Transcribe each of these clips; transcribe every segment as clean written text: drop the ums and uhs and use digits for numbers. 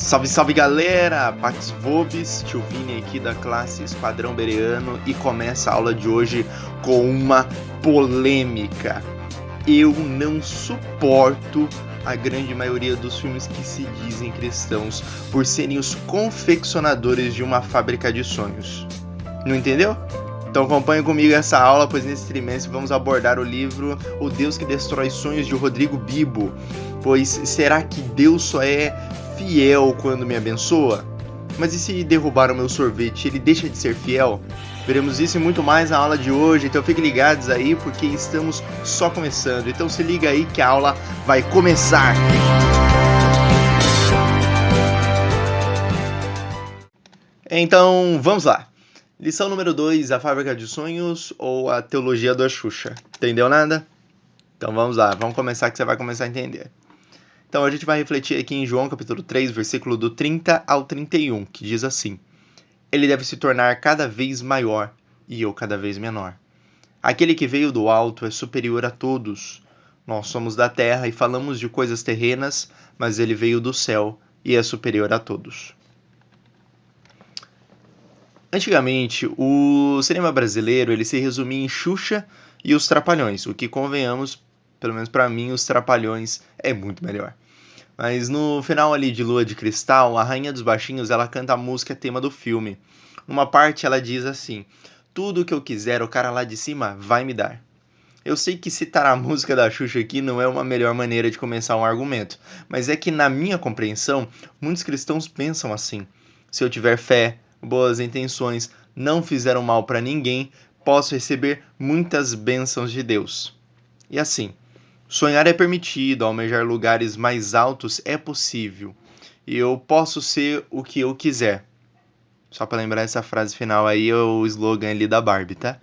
Salve, salve galera! Pax Vobis, tio Vini aqui da classe Esquadrão Bereano e começa a aula de hoje com uma polêmica. Eu não suporto a grande maioria dos filmes que se dizem cristãos por serem os confeccionadores de uma fábrica de sonhos. Não entendeu? Então acompanhe comigo essa aula, pois nesse trimestre vamos abordar o livro O Deus que Destrói Sonhos, de Rodrigo Bibo. Pois será que Deus só é fiel quando me abençoa? Mas e se derrubar o meu sorvete, ele deixa de ser fiel? Veremos isso e muito mais na aula de hoje, então fiquem ligados aí porque estamos só começando. Então se liga aí que a aula vai começar! Então vamos lá! Lição número 2, a fábrica de sonhos ou a teologia da Xuxa? Entendeu nada? Então vamos lá, vamos começar que você vai começar a entender. Então a gente vai refletir aqui em João capítulo 3, versículo do 30 ao 31, que diz assim: Ele deve se tornar cada vez maior e eu cada vez menor. Aquele que veio do alto é superior a todos. Nós somos da terra e falamos de coisas terrenas, mas ele veio do céu e é superior a todos. Antigamente, o cinema brasileiro ele se resumia em Xuxa e os Trapalhões, o que, convenhamos, pelo menos para mim, os Trapalhões é muito melhor. Mas no final ali de Lua de Cristal, a Rainha dos Baixinhos ela canta a música tema do filme. Numa parte ela diz assim: tudo o que eu quiser o cara lá de cima vai me dar. Eu sei que citar a música da Xuxa aqui não é uma melhor maneira de começar um argumento, mas é que na minha compreensão, muitos cristãos pensam assim: se eu tiver fé, boas intenções, não fizer um mal para ninguém, posso receber muitas bênçãos de Deus. E assim, sonhar é permitido, almejar lugares mais altos é possível, e eu posso ser o que eu quiser. Só para lembrar essa frase final aí, é o slogan ali da Barbie, tá?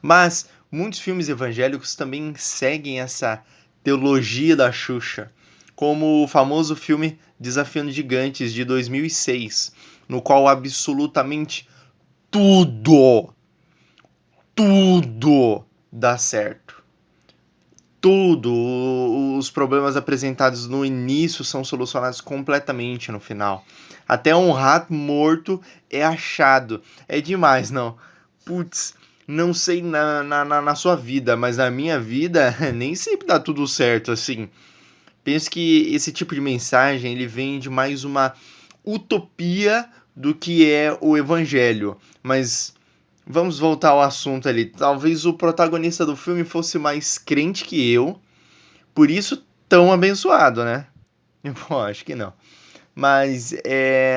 Mas muitos filmes evangélicos também seguem essa teologia da Xuxa, como o famoso filme Desafiando Gigantes de 2006, no qual absolutamente tudo dá certo. Tudo, os problemas apresentados no início são solucionados completamente no final. Até um rato morto é achado. É demais, não? Putz, não sei na sua vida, mas na minha vida nem sempre dá tudo certo assim. Penso que esse tipo de mensagem ele vem de mais uma utopia do que é o evangelho. Mas vamos voltar ao assunto ali. Talvez o protagonista do filme fosse mais crente que eu, por isso tão abençoado, né? Bom, acho que não. Mas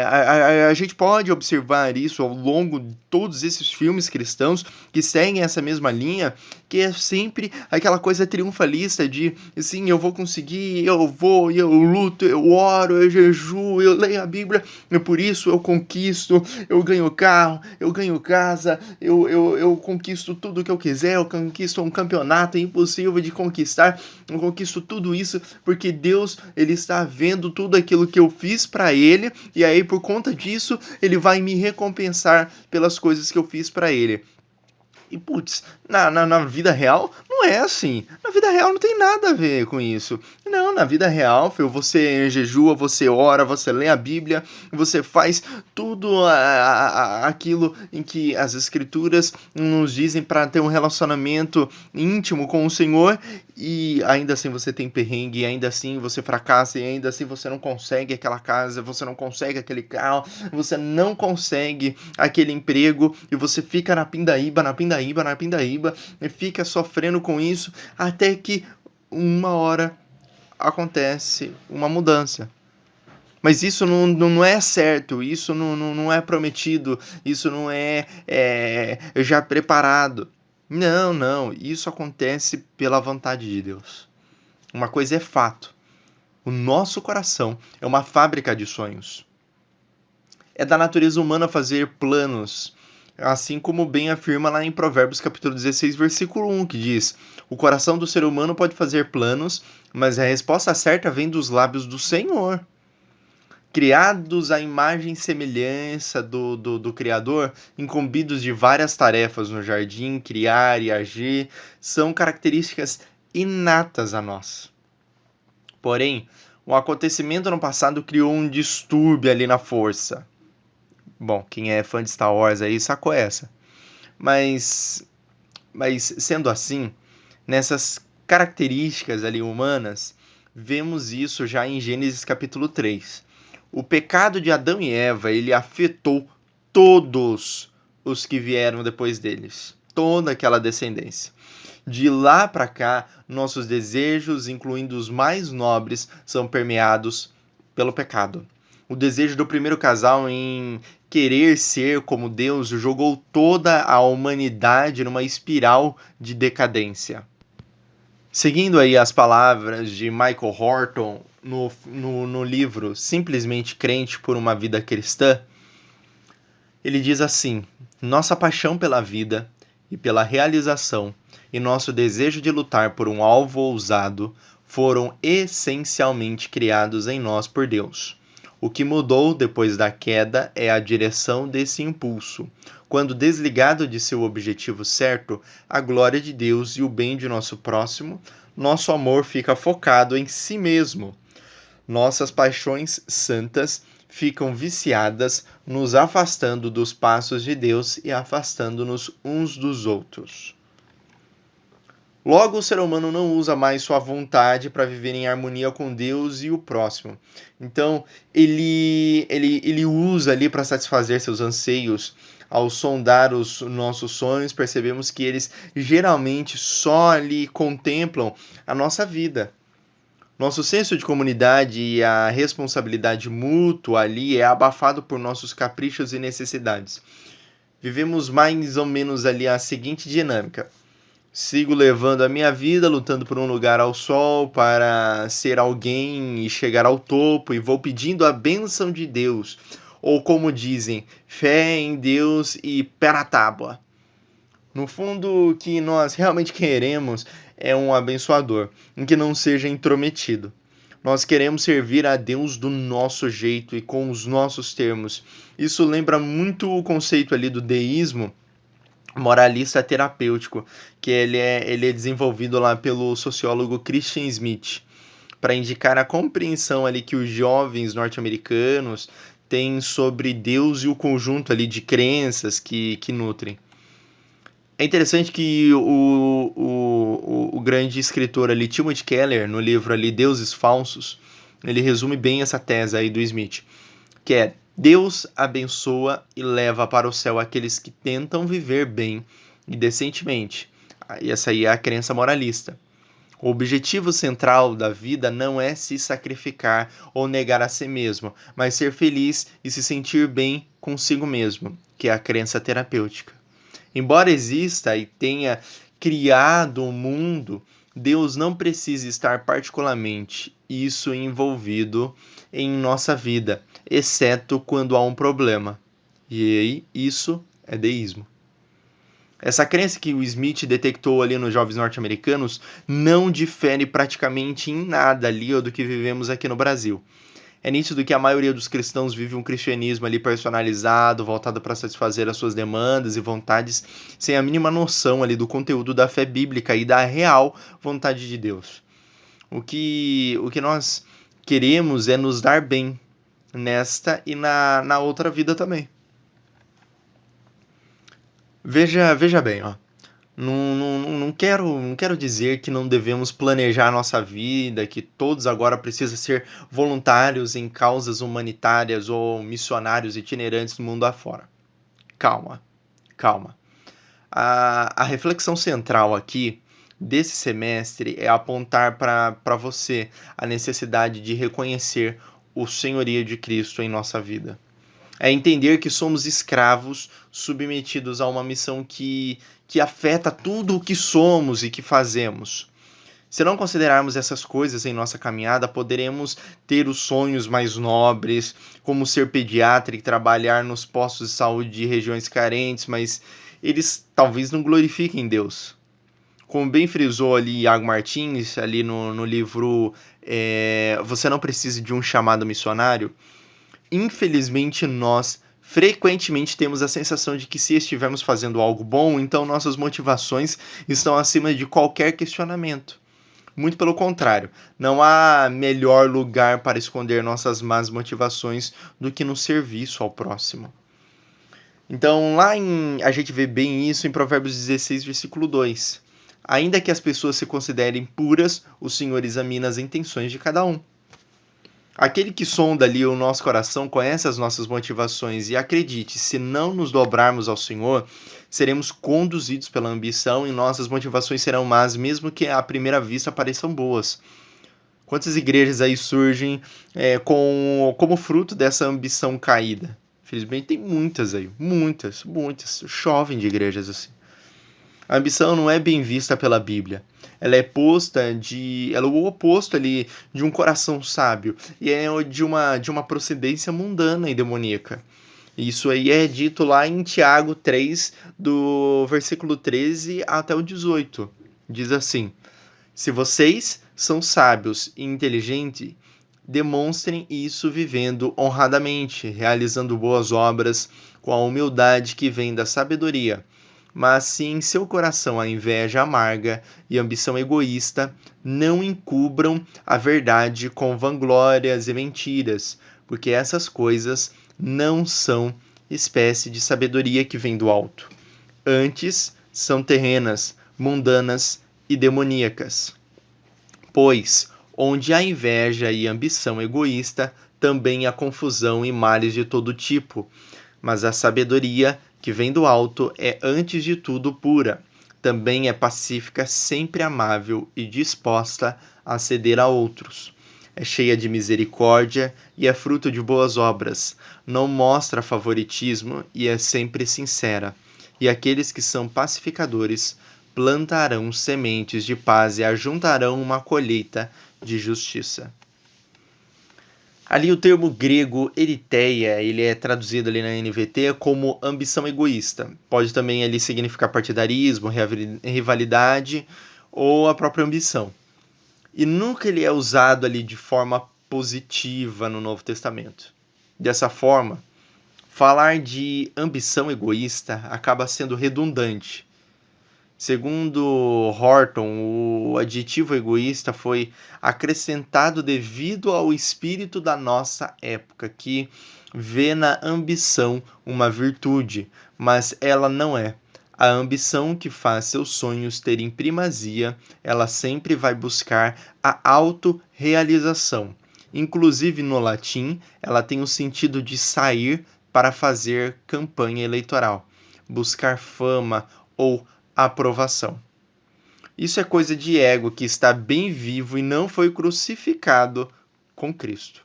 a gente pode observar isso ao longo de todos esses filmes cristãos que seguem essa mesma linha, que é sempre aquela coisa triunfalista de, sim, eu vou conseguir, eu vou, eu luto, eu oro, eu jejuo, eu leio a Bíblia, e por isso eu conquisto, eu ganho carro, eu ganho casa, eu conquisto tudo que eu quiser, eu conquisto um campeonato impossível de conquistar, eu conquisto tudo isso porque Deus, ele está vendo tudo aquilo que eu fiz para ele, e aí por conta disso ele vai me recompensar pelas coisas que eu fiz para ele. E putz, na vida real não é assim. Na vida real não tem nada a ver com isso. Não, na vida real, filho, você jejua, você ora, você lê a Bíblia, você faz tudo aquilo em que as escrituras nos dizem para ter um relacionamento íntimo com o Senhor, e ainda assim você tem perrengue, e ainda assim você fracassa, e ainda assim você não consegue aquela casa, você não consegue aquele carro, você não consegue aquele emprego, e você fica na pindaíba, e fica sofrendo com isso, até que uma hora acontece uma mudança. Mas isso não é certo, isso não é prometido, isso não é já preparado. Não, isso acontece pela vontade de Deus. Uma coisa é fato: o nosso coração é uma fábrica de sonhos. É da natureza humana fazer planos, assim como bem afirma lá em Provérbios capítulo 16, versículo 1, que diz: o coração do ser humano pode fazer planos, mas a resposta certa vem dos lábios do Senhor. Criados à imagem e semelhança do Criador, incumbidos de várias tarefas no jardim, criar e agir, são características inatas a nós. Porém, Um acontecimento no passado criou um distúrbio ali na força. Bom, quem é fã de Star Wars aí sacou essa. Mas, mas sendo assim, nessas características ali humanas, vemos isso já em Gênesis capítulo 3. O pecado de Adão e Eva, ele afetou todos os que vieram depois deles, toda aquela descendência. De lá para cá, nossos desejos, incluindo os mais nobres, são permeados pelo pecado. O desejo do primeiro casal em querer ser como Deus jogou toda a humanidade numa espiral de decadência. Seguindo aí as palavras de Michael Horton no livro Simplesmente Crente por uma Vida Cristã, ele diz assim: nossa paixão pela vida e pela realização e nosso desejo de lutar por um alvo ousado foram essencialmente criados em nós por Deus. O que mudou depois da queda é a direção desse impulso. Quando desligado de seu objetivo certo, a glória de Deus e o bem de nosso próximo, nosso amor fica focado em si mesmo. Nossas paixões santas ficam viciadas, nos afastando dos passos de Deus e afastando-nos uns dos outros. Logo, o ser humano não usa mais sua vontade para viver em harmonia com Deus e o próximo. Então, ele usa ali para satisfazer seus anseios. Ao sondar os nossos sonhos, percebemos que eles geralmente só ali contemplam a nossa vida. Nosso senso de comunidade e a responsabilidade mútua ali é abafado por nossos caprichos e necessidades. Vivemos mais ou menos ali a seguinte dinâmica: sigo levando a minha vida, lutando por um lugar ao sol para ser alguém e chegar ao topo, e vou pedindo a bênção de Deus. Ou como dizem, fé em Deus e pé na tábua. No fundo, o que nós realmente queremos é um abençoador, em que não seja intrometido. Nós queremos servir a Deus do nosso jeito e com os nossos termos. Isso lembra muito o conceito ali do deísmo moralista terapêutico, que ele é desenvolvido lá pelo sociólogo Christian Smith, para indicar a compreensão ali que os jovens norte-americanos têm sobre Deus e o conjunto ali de crenças que nutrem. É interessante que o grande escritor ali, Timothy Keller, no livro ali Deuses Falsos, ele resume bem essa tese aí do Smith, que é: Deus abençoa e leva para o céu aqueles que tentam viver bem e decentemente. E essa aí é a crença moralista. O objetivo central da vida não é se sacrificar ou negar a si mesmo, mas ser feliz e se sentir bem consigo mesmo, que é a crença terapêutica. Embora exista e tenha criado um mundo, Deus não precisa estar particularmente isso envolvido em nossa vida, exceto quando há um problema. E aí, isso é deísmo. Essa crença que o Smith detectou ali nos jovens norte-americanos não difere praticamente em nada ali do que vivemos aqui no Brasil. É nítido que a maioria dos cristãos vive um cristianismo ali personalizado, voltado para satisfazer as suas demandas e vontades, sem a mínima noção ali do conteúdo da fé bíblica e da real vontade de Deus. O que nós queremos é nos dar bem nesta e na outra vida também. Veja bem, ó. Não quero dizer que não devemos planejar a nossa vida, que todos agora precisam ser voluntários em causas humanitárias ou missionários itinerantes no mundo afora. Calma, calma. A reflexão central aqui desse semestre é apontar para você a necessidade de reconhecer o senhorio de Cristo em nossa vida. É entender que somos escravos submetidos a uma missão que afeta tudo o que somos e que fazemos. Se não considerarmos essas coisas em nossa caminhada, poderemos ter os sonhos mais nobres, como ser pediatra e trabalhar nos postos de saúde de regiões carentes, mas eles talvez não glorifiquem Deus. Como bem frisou ali Iago Martins, ali no livro Você Não Precisa de um Chamado Missionário, infelizmente nós frequentemente temos a sensação de que se estivermos fazendo algo bom, então nossas motivações estão acima de qualquer questionamento. Muito pelo contrário, não há melhor lugar para esconder nossas más motivações do que no serviço ao próximo. Então, a gente vê bem isso em Provérbios 16, versículo 2. Ainda que as pessoas se considerem puras, o Senhor examina as intenções de cada um. Aquele que sonda ali o nosso coração conhece as nossas motivações e acredite, se não nos dobrarmos ao Senhor, seremos conduzidos pela ambição e nossas motivações serão más, mesmo que à primeira vista pareçam boas. Quantas igrejas aí surgem como fruto dessa ambição caída? Infelizmente tem muitas aí, muitas, chovem de igrejas assim. A ambição não é bem vista pela Bíblia. Ela é o oposto ali de um coração sábio e é de uma procedência mundana e demoníaca. Isso aí é dito lá em Tiago 3, do versículo 13 até o 18. Diz assim: se vocês são sábios e inteligentes, demonstrem isso vivendo honradamente, realizando boas obras com a humildade que vem da sabedoria. Mas se em seu coração há inveja amarga e ambição egoísta, não encubram a verdade com vanglórias e mentiras, porque essas coisas não são espécie de sabedoria que vem do alto. Antes, são terrenas, mundanas e demoníacas. Pois, onde há inveja e ambição egoísta, também há confusão e males de todo tipo. Mas a sabedoria, que vem do alto, é antes de tudo pura. Também é pacífica, sempre amável e disposta a ceder a outros. É cheia de misericórdia e é fruto de boas obras. Não mostra favoritismo e é sempre sincera. E aqueles que são pacificadores plantarão sementes de paz e ajuntarão uma colheita de justiça. Ali o termo grego eritheia, ele é traduzido ali na NVT como ambição egoísta. Pode também ali significar partidarismo, rivalidade ou a própria ambição. E nunca ele é usado ali de forma positiva no Novo Testamento. Dessa forma, falar de ambição egoísta acaba sendo redundante. Segundo Horton, o adjetivo egoísta foi acrescentado devido ao espírito da nossa época, que vê na ambição uma virtude, mas ela não é. A ambição que faz seus sonhos terem primazia, ela sempre vai buscar a autorrealização. Inclusive no latim, ela tem o sentido de sair para fazer campanha eleitoral, buscar fama ou aprovação. Isso é coisa de ego que está bem vivo e não foi crucificado com Cristo.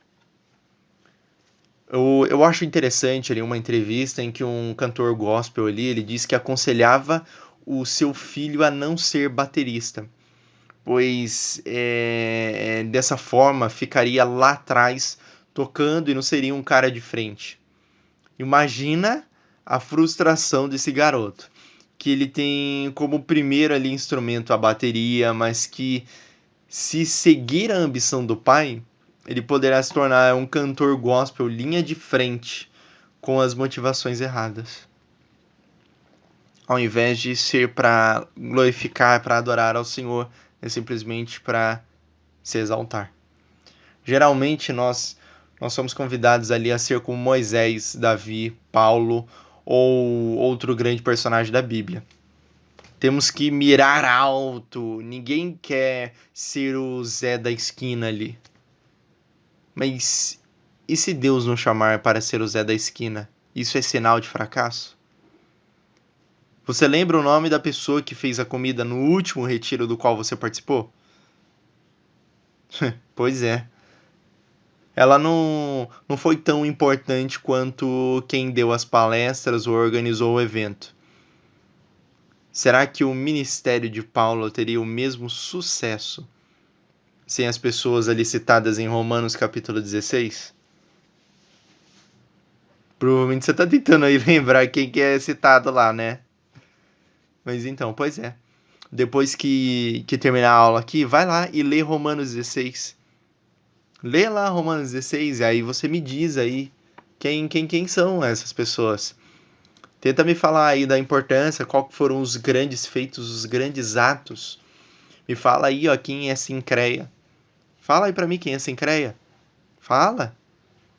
Eu acho interessante ali uma entrevista em que um cantor gospel ali, ele disse que aconselhava o seu filho a não ser baterista, pois dessa forma ficaria lá atrás tocando e não seria um cara de frente. Imagina a frustração desse garoto, que ele tem como primeiro ali instrumento a bateria, mas que se seguir a ambição do pai, ele poderá se tornar um cantor gospel linha de frente com as motivações erradas. Ao invés de ser para glorificar, para adorar ao Senhor, é simplesmente para se exaltar. Geralmente nós somos convidados ali a ser como Moisés, Davi, Paulo ou outro grande personagem da Bíblia. Temos que mirar alto. Ninguém quer ser o Zé da esquina ali. Mas e se Deus nos chamar para ser o Zé da esquina? Isso é sinal de fracasso? Você lembra o nome da pessoa que fez a comida no último retiro do qual você participou? Pois é. Ela não foi tão importante quanto quem deu as palestras ou organizou o evento. Será que o ministério de Paulo teria o mesmo sucesso sem as pessoas ali citadas em Romanos capítulo 16? Provavelmente você está tentando aí lembrar quem que é citado lá, né? Mas então, pois é. Depois que terminar a aula aqui, vai lá e lê Romanos 16. Lê lá Romanos 16 e aí você me diz aí quem são essas pessoas. Tenta me falar aí da importância, qual foram os grandes feitos, os grandes atos Me fala aí, ó, quem é Sincreia. Fala aí pra mim quem é Sincreia. Fala.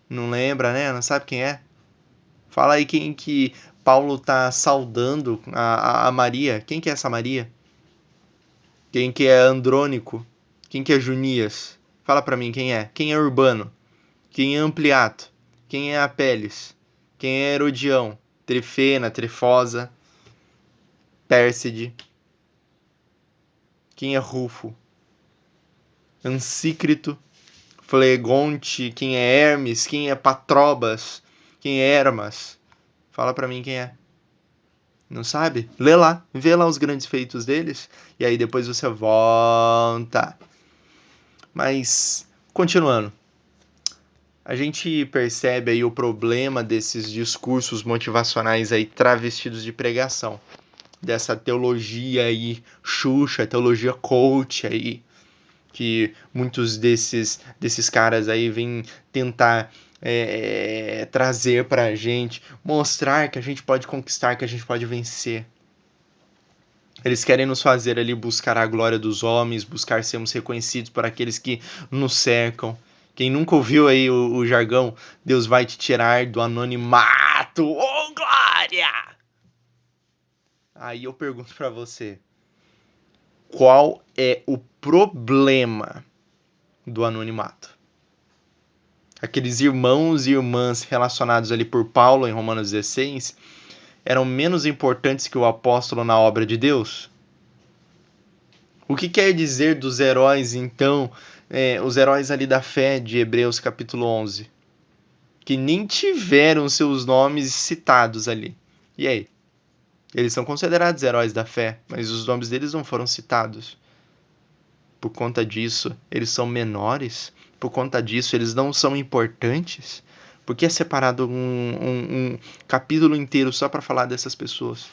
Não lembra, né? Não sabe quem é? Fala aí quem que Paulo tá saudando a Maria. Quem que é essa Maria? Quem que é Andrônico? Quem que é Junias? Fala pra mim quem é. Quem é Urbano? Quem é Ampliato? Quem é Apeles? Quem é Herodião? Trifena, Trifosa, Pérside. Quem é Rufo? Ansícrito, Flegonte. Quem é Hermes? Quem é Patrobas? Quem é Hermas? Fala pra mim quem é. Não sabe? Lê lá, vê lá os grandes feitos deles e aí depois você volta. Mas continuando, a gente percebe aí o problema desses discursos motivacionais aí travestidos de pregação, dessa teologia aí Xuxa, teologia coach aí, que muitos desses caras aí vêm tentar trazer pra gente, mostrar que a gente pode conquistar, que a gente pode vencer. Eles querem nos fazer ali buscar a glória dos homens, buscar sermos reconhecidos por aqueles que nos cercam. Quem nunca ouviu aí o jargão, Deus vai te tirar do anonimato, oh glória! Aí eu pergunto pra você, qual é o problema do anonimato? Aqueles irmãos e irmãs relacionados ali por Paulo em Romanos 16 eram menos importantes que o apóstolo na obra de Deus? O que quer dizer dos heróis, então, os heróis ali da fé de Hebreus capítulo 11? Que nem tiveram seus nomes citados ali. E aí? Eles são considerados heróis da fé, mas os nomes deles não foram citados. Por conta disso, eles são menores? Por conta disso, eles não são importantes? Por que é separado um capítulo inteiro só para falar dessas pessoas?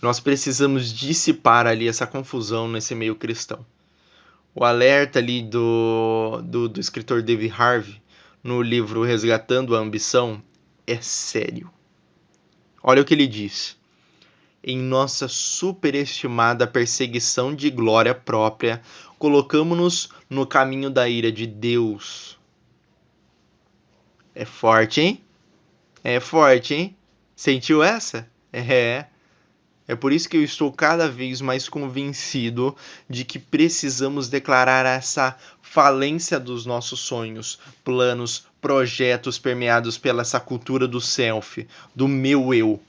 Nós precisamos dissipar ali essa confusão nesse meio cristão. O alerta ali do escritor David Harvey no livro Resgatando a Ambição é sério. Olha o que ele diz. Em nossa superestimada perseguição de glória própria, colocamos-nos no caminho da ira de Deus. É forte, hein? É forte, hein? Sentiu essa? É por isso que eu estou cada vez mais convencido de que precisamos declarar essa falência dos nossos sonhos, planos, projetos permeados pela essa cultura do self, do meu eu.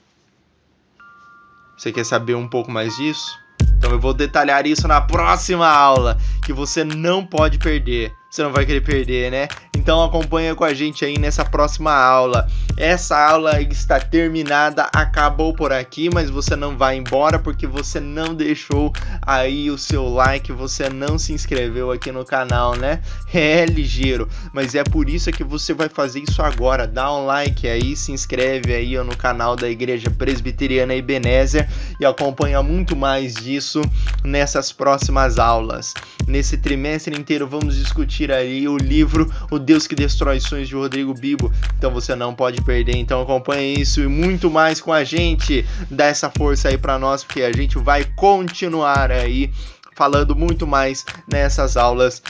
Você quer saber um pouco mais disso? Então eu vou detalhar isso na próxima aula, que você não pode perder. Você não vai querer perder, né? Então acompanha com a gente aí nessa próxima aula. Essa aula está terminada, acabou por aqui, mas você não vai embora porque você não deixou aí o seu like, você não se inscreveu aqui no canal, né? É ligeiro, mas é por isso que você vai fazer isso agora. Dá um like aí, se inscreve aí no canal da Igreja Presbiteriana Ebenezer e acompanha muito mais disso nessas próximas aulas. Nesse trimestre inteiro vamos discutir aí o livro O Deus que Destrói Sonhos de Rodrigo Bibo, então você não pode perder, então acompanhe isso e muito mais com a gente, dá essa força aí pra nós, porque a gente vai continuar aí falando muito mais nessas aulas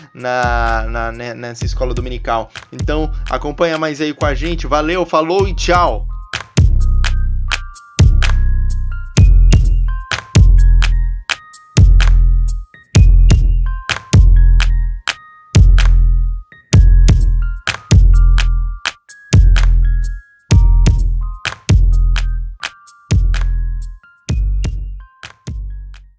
nessa escola dominical. Então acompanha mais aí com a gente, valeu, falou e tchau!